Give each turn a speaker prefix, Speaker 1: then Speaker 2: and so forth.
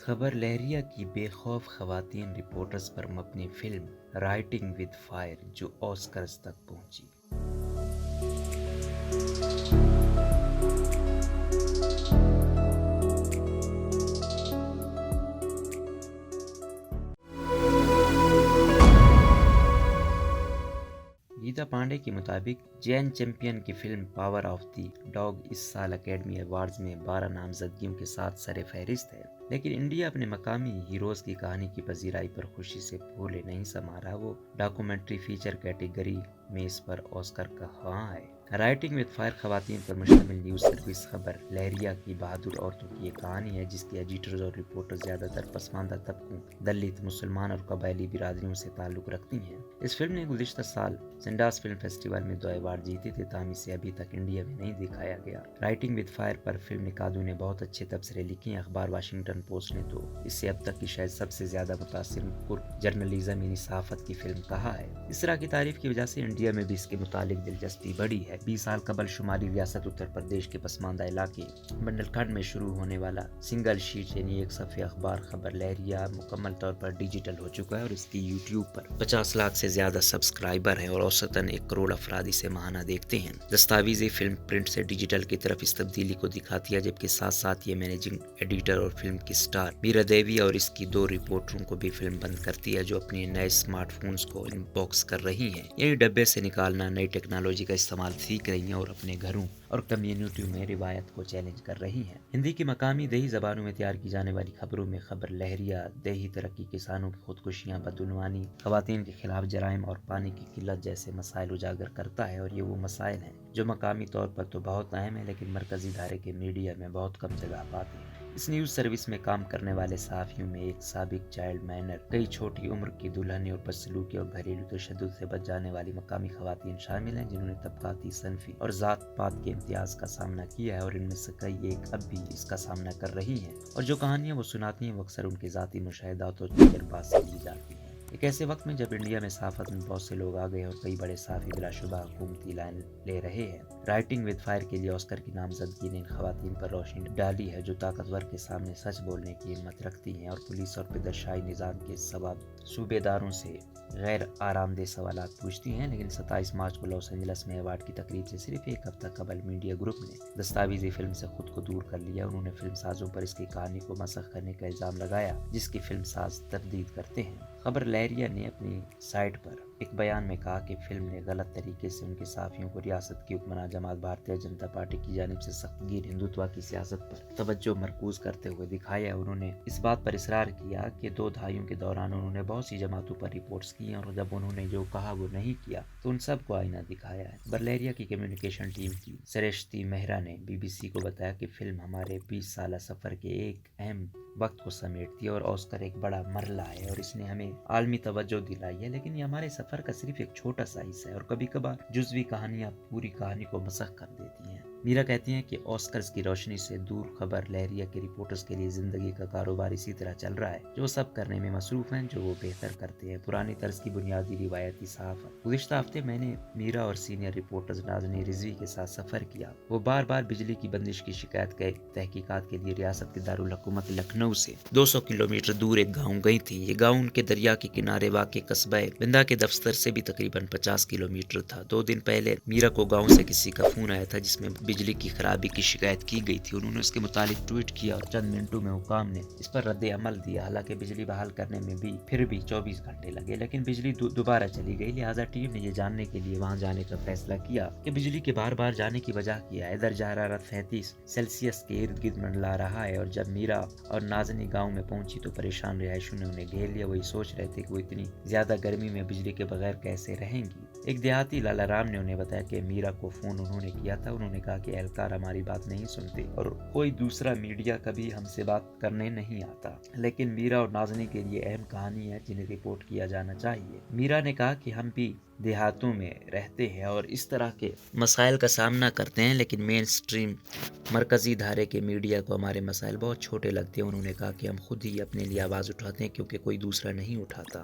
Speaker 1: خبر لہریہ کی بے خوف خواتین رپورٹرز پر مبنی فلم رائٹنگ ود فائر جو آسکرز تک پہنچی۔ گیتا پانڈے کے مطابق جین چیمپئن کی film power of the dog اس سال اکیڈمی ایوارڈز میں 12 نامزدگیوں کے ساتھ سر فہرست ہے، لیکن انڈیا اپنے مقامی ہیروز کی کہانی کی پذیرائی پر خوشی سے پھولے نہیں سما رہا۔ وہ ڈاکومنٹری فیچر کیٹیگری میں اس پر آسکر کا خواہاں ہے۔ رائٹنگ ود فائر خواتین پر مشتمل نیوز سروس خبر لہریہ کی بہادر عورتوں کی ایک کہانی ہے جس کے ایڈیٹرز اور رپورٹرز زیادہ تر پسماندہ طبقوں، دلت، مسلمان اور قبائلی برادریوں سے تعلق رکھتی ہیں۔ اس فلم نے گزشتہ سال سنڈاس فلم فیسٹیول میں 2 ایوارڈ جیتے تھے، تاہم اسے ابھی تک انڈیا میں نہیں دکھایا گیا۔ رائٹنگ ود فائر پر فلم نقادوں نے بہت اچھے تبصرے لکھے ہیں۔ اخبار واشنگٹن پوسٹ نے تو اسے اب تک کی شاید سب سے زیادہ متاثر جرنلزم یعنی صحافت کی فلم کہا ہے۔ اس طرح کی تعریف کی وجہ سے انڈیا میں بھی اس کے متعلق دلچسپی بڑھی ہے۔ 20 سال قبل شمالی ریاست اتر پردیش کے پسماندہ علاقے بندل کھنڈ میں شروع ہونے والا سنگل شیٹ یعنی ایک صفحے اخبار خبر لہریہ مکمل طور پر ڈیجیٹل ہو چکا ہے اور اس کی یوٹیوب پر 50 لاکھ سے زیادہ سبسکرائبر ہیں اور اوسطاً 1 کروڑ افراد اسے ماہانہ دیکھتے ہیں۔ دستاویزی فلم پرنٹ سے ڈیجیٹل کی طرف اس تبدیلی کو دکھاتی ہے، جبکہ ساتھ ساتھ یہ مینیجنگ ایڈیٹر اور فلم کی سٹار میرا دیوی اور اس کی 2 رپورٹروں کو بھی فلم بند کرتی ہے جو اپنے نئے اسمارٹ فونز کو ان باکس کر رہی ہیں، یعنی ڈبے سے نکالنا، نئی ٹیکنالوجی کا استعمال سیکھ رہی ہیں اور اپنے گھروں اور کمیونٹیوں میں روایت کو چیلنج کر رہی ہیں۔ ہندی کی مقامی دیہی زبانوں میں تیار کی جانے والی خبروں میں خبر لہریہ دیہی ترقی، کسانوں کی خودکشیاں، بدعنوانی، خواتین کے خلاف جرائم اور پانی کی قلت جیسے مسائل اجاگر کرتا ہے، اور یہ وہ مسائل ہیں جو مقامی طور پر تو بہت اہم ہیں لیکن مرکزی دھارے کے میڈیا میں بہت کم جگہ پاتے ہیں۔ اس نیوز سروس میں کام کرنے والے صحافیوں میں ایک سابق چائلڈ مائنر، کئی چھوٹی عمر کی دلہنیں اور بدسلوکی اور گھریلو تشدد سے بچ جانے والی مقامی خواتین شامل ہیں جنہوں نے طبقاتی، صنفی اور ذات پات کے امتیاز کا سامنا کیا ہے، اور ان میں سے کئی ایک اب بھی اس کا سامنا کر رہی ہیں، اور جو کہانیاں وہ سناتی ہیں وہ اکثر ان کے ذاتی مشاہدات اور تجربات سے لی جاتی ہیں۔ ایک ایسے وقت میں جب انڈیا میں صحافت میں بہت سے لوگ آ گئے اور کئی بڑے صحافی بلا شبہ حکومتی لائن لے رہے ہیں، رائٹنگ ود فائر کے لیے آسکر کی نامزدگی نے ان خواتین پر روشنی ڈالی ہے جو طاقتور کے سامنے سچ بولنے کی ہمت رکھتی ہیں اور پولیس اور پدرشاہی نظام کے صوبے داروں سے غیر آرام دہ سوالات پوچھتی ہیں۔ لیکن 27 مارچ کو لاس اینجلس میں ایوارڈ کی تقریب سے صرف 1 ہفتہ قبل میڈیا گروپ نے دستاویزی فلم سے خود کو دور کر لیا۔ انہوں نے فلم سازوں پر اس کی کہانی کو مسخ کرنے کا الزام لگایا جس کی فلم ساز تردید کرتے ہیں۔ خبر لہریہ نے اپنی سائٹ پر ایک بیان میں کہا کہ فلم نے غلط طریقے سے ان کے صحافیوں کو ریاست کی حکمراں جماعت بھارتیہ جنتا پارٹی کی جانب سے سخت گیر ہندوتوا کی سیاست پر توجہ مرکوز کرتے ہوئے دکھایا۔ انہوں نے اس بات پر اصرار کیا کہ 2 دہائیوں کے دوران انہوں نے بہت سی جماعتوں پر رپورٹس کی ہیں اور جب انہوں نے جو کہا وہ نہیں کیا تو ان سب کو آئینہ دکھایا ہے۔ خبر لہریہ کی کمیونیکیشن ٹیم کی سرشتی مہرا نے BBC کو بتایا کہ فلم ہمارے 20 سالہ سفر کے ایک اہم وقت کو سمیٹتی ہے اور آسکر ایک بڑا مرحلہ ہے اور اس نے ہمیں عالمی توجہ دلائی ہے، لیکن یہ ہمارے سفر کا صرف ایک چھوٹا سا حصہ ہے اور کبھی کبھار جزوی کہانیاں پوری کہانی کو مسخ کر دیتی ہیں۔ میرا کہتی ہیں کہ آسکرز کی روشنی سے دور خبر لہریہ کے رپورٹرز کے لیے زندگی کا کاروبار اسی طرح چل رہا ہے جو سب کرنے میں مصروف ہیں جو وہ بہتر کرتے ہیں، پرانی طرز کی بنیادی روایتی صحافت۔ گزشتہ ہفتے میں نے میرا اور سینئر رپورٹرز نازنین رضوی کے ساتھ سفر کیا۔ وہ بار بار بجلی کی بندش کی شکایت کے تحقیقات کے لیے ریاست کے دارالحکومت لکھنؤ سے 200 کلومیٹر دور ایک گاؤں گئی تھیں۔ یہ گاؤں ان کے دریا کے کنارے واقع قصبہ بندا کے دفتر سے بھی تقریباً 50 کلومیٹر تھا۔ 2 دن پہلے میرا کو گاؤں سے کسی کا فون آیا تھا جس میں بجلی کی خرابی کی شکایت کی گئی تھی۔ انہوں نے اس کے متعلق ٹویٹ کیا اور چند منٹوں میں حکام نے اس پر رد عمل دیا۔ حالانکہ بجلی بحال کرنے میں بھی پھر بھی 24 گھنٹے لگے، لیکن بجلی دوبارہ چلی گئی، لہٰذا ٹیم نے یہ جاننے کے لیے وہاں جانے کا فیصلہ کیا کہ بجلی کے بار بار جانے کی وجہ کیا ہے۔ درجہ حرارت 37 سیلسیس کے ارد گرد منڈلا رہا ہے اور جب میرا اور نازنی گاؤں میں پہنچی تو پریشان رہائشیوں نے انہیں گھیر لیا۔ وہی سوچ رہے تھے کہ وہ اتنی زیادہ گرمی میں بجلی کے بغیر کیسے رہیں گی۔ ایک دیہاتی لالا رام نے انہیں بتایا کہ میرا کو فون انہوں نے کیا تھا۔ انہوں نے کہا کہ اہلکار ہماری بات نہیں سنتے اور کوئی دوسرا میڈیا کبھی ہم سے بات کرنے نہیں آتا، لیکن میرا اور نازنی کے لیے اہم کہانی ہے جنہیں رپورٹ کیا جانا چاہیے۔ میرا نے کہا کہ ہم بھی دیہاتوں میں رہتے ہیں اور اس طرح کے مسائل کا سامنا کرتے ہیں، لیکن مین سٹریم مرکزی دھارے کے میڈیا کو ہمارے مسائل بہت چھوٹے لگتے ہیں۔ انہوں نے کہا کہ ہم خود ہی اپنے لیے آواز اٹھاتے ہیں کیونکہ کوئی دوسرا نہیں اٹھاتا۔